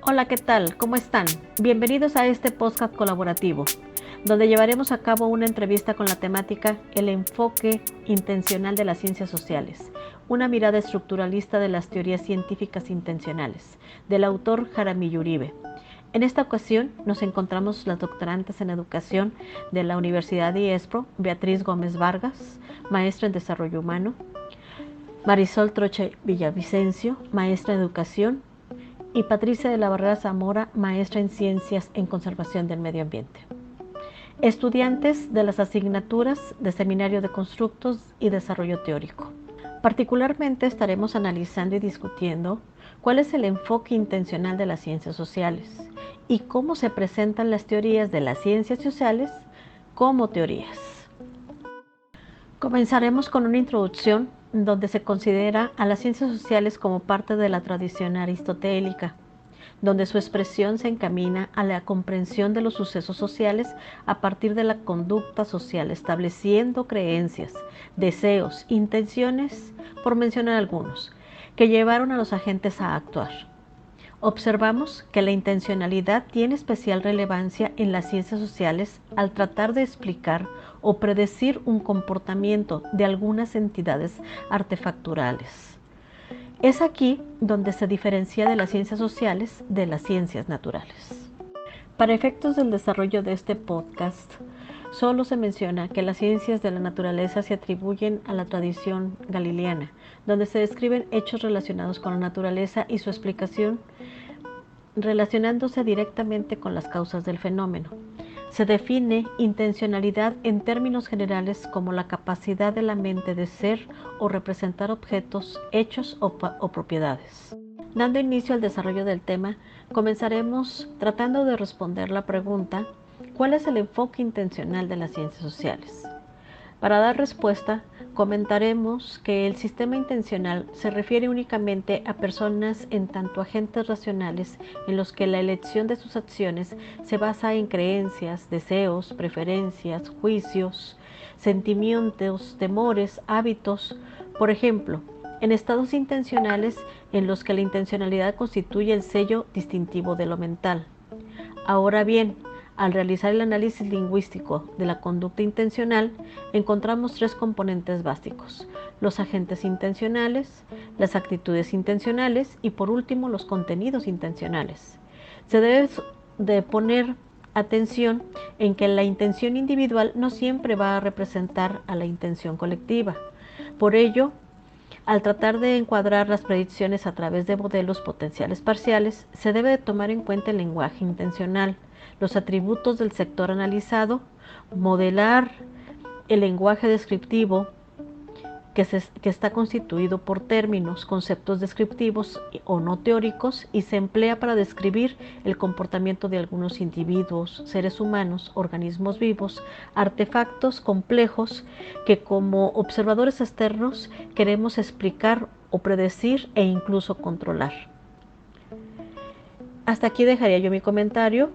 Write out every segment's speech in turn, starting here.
Hola, ¿qué tal? ¿Cómo están? Bienvenidos a este podcast colaborativo, donde llevaremos a cabo una entrevista con la temática El enfoque intencional de las ciencias sociales, una mirada estructuralista de las teorías científicas intencionales, del autor Jaramillo Uribe. En esta ocasión nos encontramos las doctorantes en educación de la Universidad de IESPRO, Beatriz Gómez Vargas, maestra en desarrollo humano, Marisol Troche Villavicencio, maestra en educación, y Patricia de la Barrera Zamora, maestra en Ciencias en Conservación del Medio Ambiente. Estudiantes de las asignaturas de Seminario de Constructos y Desarrollo Teórico. Particularmente estaremos analizando y discutiendo cuál es el enfoque intencional de las ciencias sociales y cómo se presentan las teorías de las ciencias sociales como teorías. Comenzaremos con una introducción donde se considera a las ciencias sociales como parte de la tradición aristotélica, donde su expresión se encamina a la comprensión de los sucesos sociales a partir de la conducta social, estableciendo creencias, deseos, intenciones, por mencionar algunos, que llevaron a los agentes a actuar. Observamos que la intencionalidad tiene especial relevancia en las ciencias sociales al tratar de explicar o predecir un comportamiento de algunas entidades artefacturales. Es aquí donde se diferencia de las ciencias sociales de las ciencias naturales. Para efectos del desarrollo de este podcast, solo se menciona que las ciencias de la naturaleza se atribuyen a la tradición galileana, donde se describen hechos relacionados con la naturaleza y su explicación relacionándose directamente con las causas del fenómeno. Se define intencionalidad en términos generales como la capacidad de la mente de ser o representar objetos, hechos o propiedades. Dando inicio al desarrollo del tema, comenzaremos tratando de responder la pregunta: ¿cuál es el enfoque intencional de las ciencias sociales? Para dar respuesta, comentaremos que el sistema intencional se refiere únicamente a personas en tanto agentes racionales en los que la elección de sus acciones se basa en creencias, deseos, preferencias, juicios, sentimientos, temores, hábitos. Por ejemplo, en estados intencionales en los que la intencionalidad constituye el sello distintivo de lo mental. Ahora bien, al realizar el análisis lingüístico de la conducta intencional, encontramos tres componentes básicos: los agentes intencionales, las actitudes intencionales y, por último, los contenidos intencionales. Se debe de poner atención en que la intención individual no siempre va a representar a la intención colectiva. Por ello, al tratar de encuadrar las predicciones a través de modelos potenciales parciales, se debe de tomar en cuenta el lenguaje intencional, los atributos del sector analizado, modelar el lenguaje descriptivo que está constituido por términos, conceptos descriptivos o no teóricos y se emplea para describir el comportamiento de algunos individuos, seres humanos, organismos vivos, artefactos complejos que como observadores externos queremos explicar o predecir e incluso controlar. Hasta aquí dejaría yo mi comentario.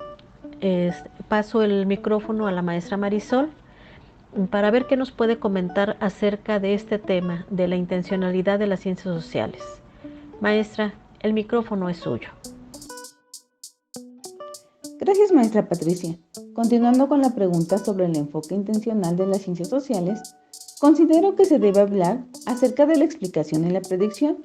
Paso el micrófono a la maestra Marisol para ver qué nos puede comentar acerca de este tema de la intencionalidad de las ciencias sociales. Maestra, el micrófono es suyo. Gracias, maestra Patricia. Continuando con la pregunta sobre el enfoque intencional de las ciencias sociales, considero que se debe hablar acerca de la explicación y la predicción,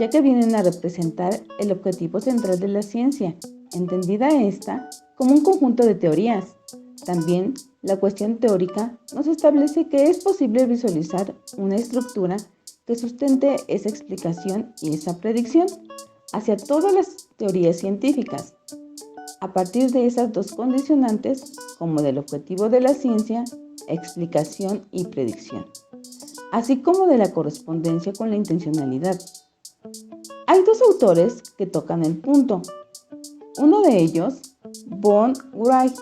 ya que vienen a representar el objetivo central de la ciencia, entendida esta como un conjunto de teorías. También, la cuestión teórica nos establece que es posible visualizar una estructura que sustente esa explicación y esa predicción hacia todas las teorías científicas. A partir de esas dos condicionantes, como del objetivo de la ciencia, explicación y predicción, así como de la correspondencia con la intencionalidad. Hay dos autores que tocan el punto. Uno de ellos, von Wright,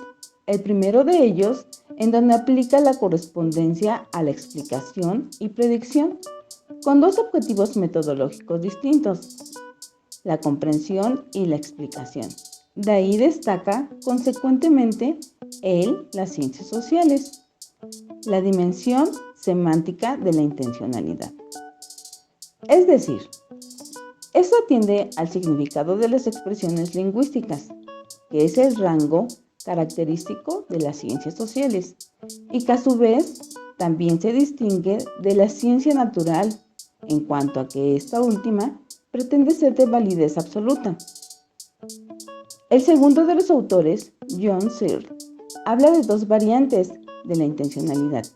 el primero de ellos, en donde aplica la correspondencia a la explicación y predicción, con dos objetivos metodológicos distintos: la comprensión y la explicación. De ahí destaca, consecuentemente, las ciencias sociales, la dimensión semántica de la intencionalidad. Es decir, Esto atiende al significado de las expresiones lingüísticas, que es el rango característico de las ciencias sociales, y que a su vez también se distingue de la ciencia natural, en cuanto a que esta última pretende ser de validez absoluta. El segundo de los autores, John Searle, habla de dos variantes de la intencionalidad.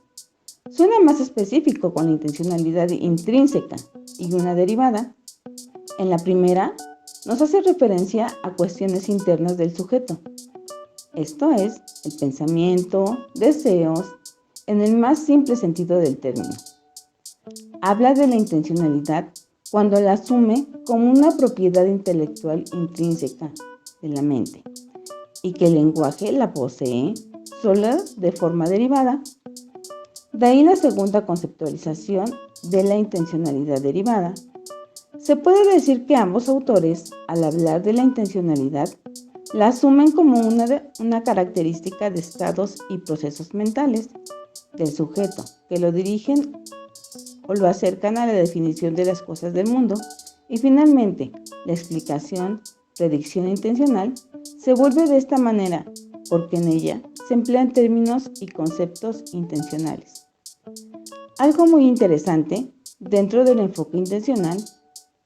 Suena más específico con la intencionalidad intrínseca y una derivada. En la primera, nos hace referencia a cuestiones internas del sujeto. Esto es, el pensamiento, deseos, en el más simple sentido del término. Habla de la intencionalidad cuando la asume como una propiedad intelectual intrínseca de la mente y que el lenguaje la posee solo de forma derivada. De ahí la segunda conceptualización de la intencionalidad derivada. Se puede decir que ambos autores, al hablar de la intencionalidad, la asumen como una característica de estados y procesos mentales del sujeto, que lo dirigen o lo acercan a la definición de las cosas del mundo. Y finalmente, la explicación, predicción intencional, se vuelve de esta manera, porque en ella se emplean términos y conceptos intencionales. Algo muy interesante dentro del enfoque intencional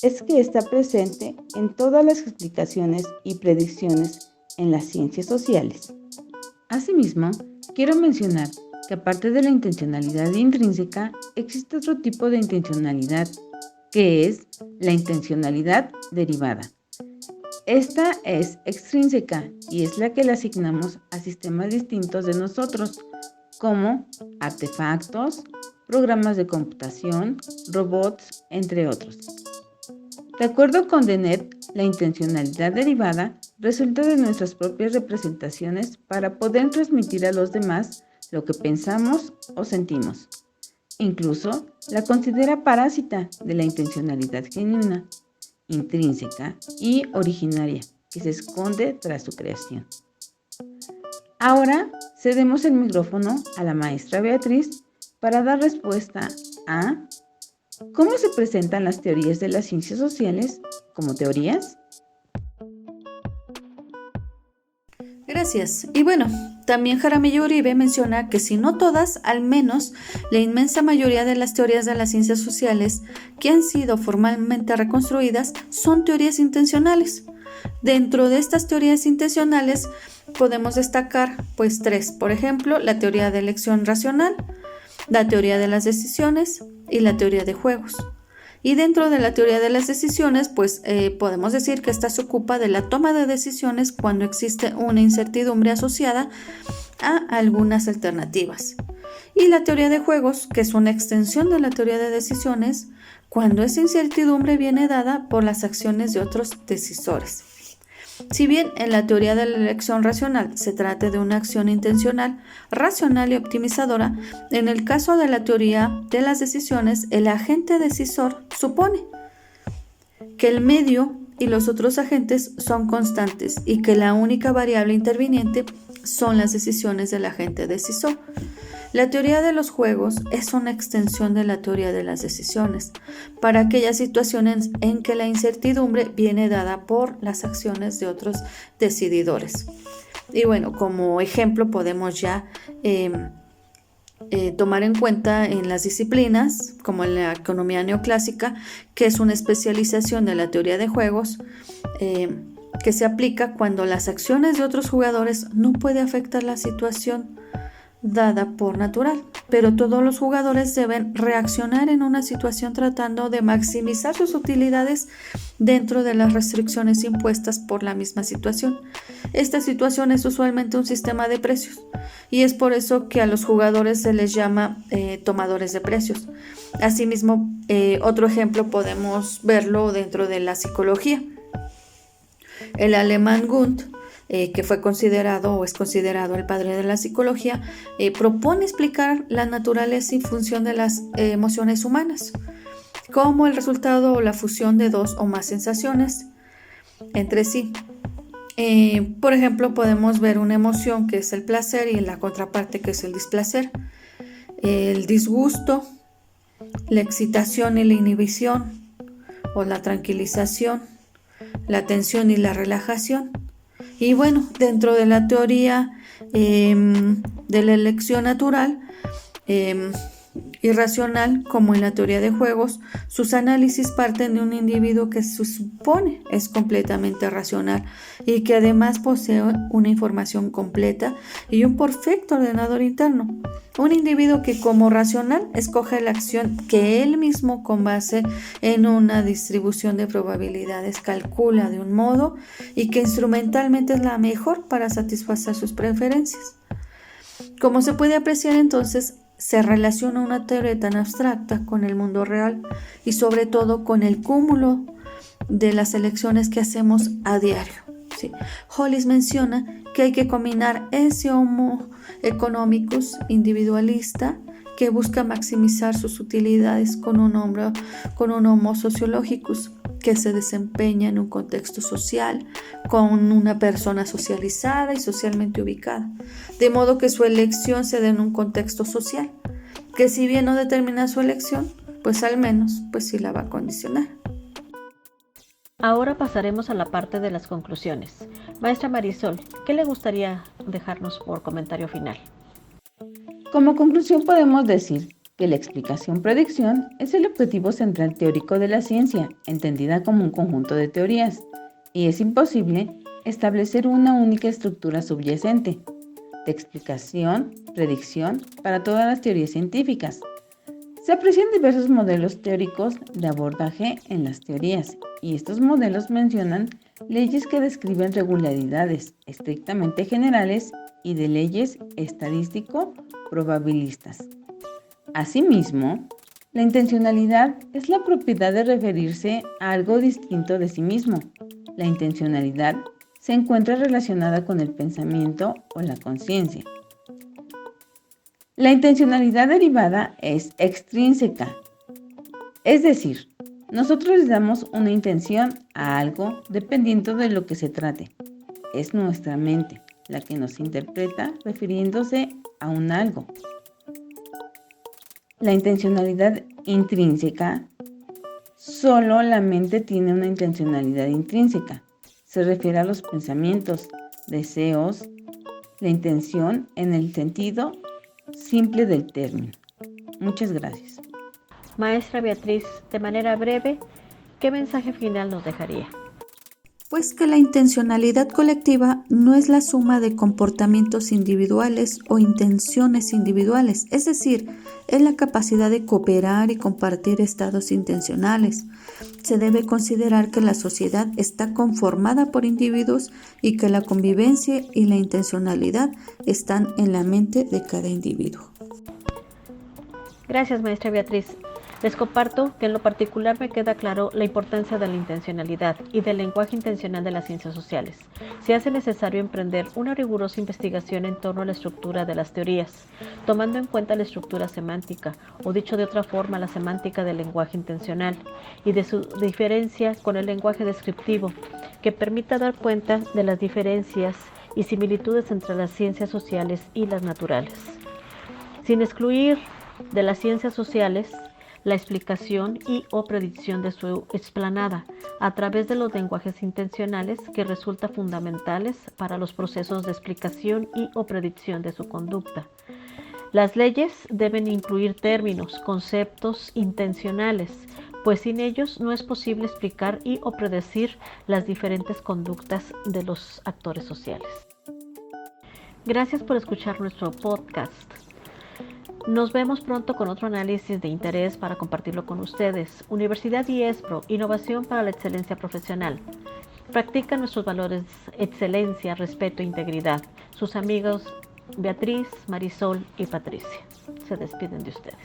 es que está presente en todas las explicaciones y predicciones en las ciencias sociales. Asimismo, quiero mencionar que aparte de la intencionalidad intrínseca, existe otro tipo de intencionalidad, que es la intencionalidad derivada. Esta es extrínseca y es la que le asignamos a sistemas distintos de nosotros, como artefactos, programas de computación, robots, entre otros. De acuerdo con Dennett, la intencionalidad derivada resulta de nuestras propias representaciones para poder transmitir a los demás lo que pensamos o sentimos. Incluso la considera parásita de la intencionalidad genuina, intrínseca y originaria, que se esconde tras su creación. Ahora cedemos el micrófono a la maestra Beatriz para dar respuesta a ¿cómo se presentan las teorías de las ciencias sociales como teorías? Gracias. Y bueno, también Jaramillo Uribe menciona que si no todas, al menos la inmensa mayoría de las teorías de las ciencias sociales que han sido formalmente reconstruidas son teorías intencionales. Dentro de estas teorías intencionales podemos destacar pues tres, por ejemplo, la teoría de elección racional, la teoría de las decisiones y la teoría de juegos. Y dentro de la teoría de las decisiones, pues podemos decir que esta se ocupa de la toma de decisiones cuando existe una incertidumbre asociada a algunas alternativas. Y la teoría de juegos, que es una extensión de la teoría de decisiones, cuando esa incertidumbre viene dada por las acciones de otros decisores. Si bien en la teoría de la elección racional se trata de una acción intencional, racional y optimizadora, en el caso de la teoría de las decisiones, el agente decisor supone que el medio y los otros agentes son constantes y que la única variable interviniente son las decisiones del agente decisor. La teoría de los juegos es una extensión de la teoría de las decisiones para aquellas situaciones en que la incertidumbre viene dada por las acciones de otros decididores. Y bueno, como ejemplo podemos ya tomar en cuenta en las disciplinas como en la economía neoclásica, que es una especialización de la teoría de juegos que se aplica cuando las acciones de otros jugadores no pueden afectar la situación dada por natural, pero todos los jugadores deben reaccionar en una situación tratando de maximizar sus utilidades dentro de las restricciones impuestas por la misma situación. Esta situación es usualmente un sistema de precios y es por eso que a los jugadores se les llama tomadores de precios. Asimismo, otro ejemplo podemos verlo dentro de la psicología. El alemán Wundt, que fue considerado o es considerado el padre de la psicología, propone explicar la naturaleza y función de las emociones humanas como el resultado o la fusión de dos o más sensaciones entre sí. Por ejemplo, podemos ver una emoción que es el placer y la contraparte que es el displacer, el disgusto, la excitación y la inhibición, o la tranquilización, la atención y la relajación. Y bueno, dentro de la teoría de la elección natural y racional, como en la teoría de juegos, sus análisis parten de un individuo que se supone es completamente racional y que además posee una información completa y un perfecto ordenador interno. Un individuo que como racional escoge la acción que él mismo con base en una distribución de probabilidades calcula de un modo y que instrumentalmente es la mejor para satisfacer sus preferencias. Como se puede apreciar entonces, se relaciona una teoría tan abstracta con el mundo real y sobre todo con el cúmulo de las elecciones que hacemos a diario. ¿Sí? Hollis menciona que hay que combinar ese homo economicus individualista que busca maximizar sus utilidades con un homo sociologicus que se desempeña en un contexto social, con una persona socializada y socialmente ubicada, de modo que su elección se dé en un contexto social, que si bien no determina su elección, pues al menos pues sí la va a condicionar. Ahora pasaremos a la parte de las conclusiones. Maestra Marisol, ¿qué le gustaría dejarnos por comentario final? Como conclusión podemos decir que la explicación-predicción es el objetivo central teórico de la ciencia, entendida como un conjunto de teorías, y es imposible establecer una única estructura subyacente de explicación-predicción para todas las teorías científicas. Se aprecian diversos modelos teóricos de abordaje en las teorías, y estos modelos mencionan leyes que describen regularidades estrictamente generales y de leyes estadístico-probabilistas. Asimismo, la intencionalidad es la propiedad de referirse a algo distinto de sí mismo. La intencionalidad se encuentra relacionada con el pensamiento o la conciencia. La intencionalidad derivada es extrínseca, es decir, nosotros le damos una intención a algo dependiendo de lo que se trate. Es nuestra mente la que nos interpreta refiriéndose a un algo. La intencionalidad intrínseca, solo la mente tiene una intencionalidad intrínseca. Se refiere a los pensamientos, deseos, la intención en el sentido simple del término. Muchas gracias. Maestra Beatriz, de manera breve, ¿qué mensaje final nos dejaría? Pues que la intencionalidad colectiva no es la suma de comportamientos individuales o intenciones individuales, es decir, es la capacidad de cooperar y compartir estados intencionales. Se debe considerar que la sociedad está conformada por individuos y que la convivencia y la intencionalidad están en la mente de cada individuo. Gracias, maestra Beatriz. Les comparto que en lo particular me queda claro la importancia de la intencionalidad y del lenguaje intencional de las ciencias sociales. Se hace necesario emprender una rigurosa investigación en torno a la estructura de las teorías, tomando en cuenta la estructura semántica, o dicho de otra forma, la semántica del lenguaje intencional, y de su diferencia con el lenguaje descriptivo, que permita dar cuenta de las diferencias y similitudes entre las ciencias sociales y las naturales. Sin excluir de las ciencias sociales la explicación y o predicción de su explanada a través de los lenguajes intencionales que resultan fundamentales para los procesos de explicación y o predicción de su conducta. Las leyes deben incluir términos, conceptos intencionales, pues sin ellos no es posible explicar y o predecir las diferentes conductas de los actores sociales. Gracias por escuchar nuestro podcast. Nos vemos pronto con otro análisis de interés para compartirlo con ustedes. Universidad IESPRO, innovación para la excelencia profesional. Practica nuestros valores: excelencia, respeto e integridad. Sus amigos Beatriz, Marisol y Patricia se despiden de ustedes.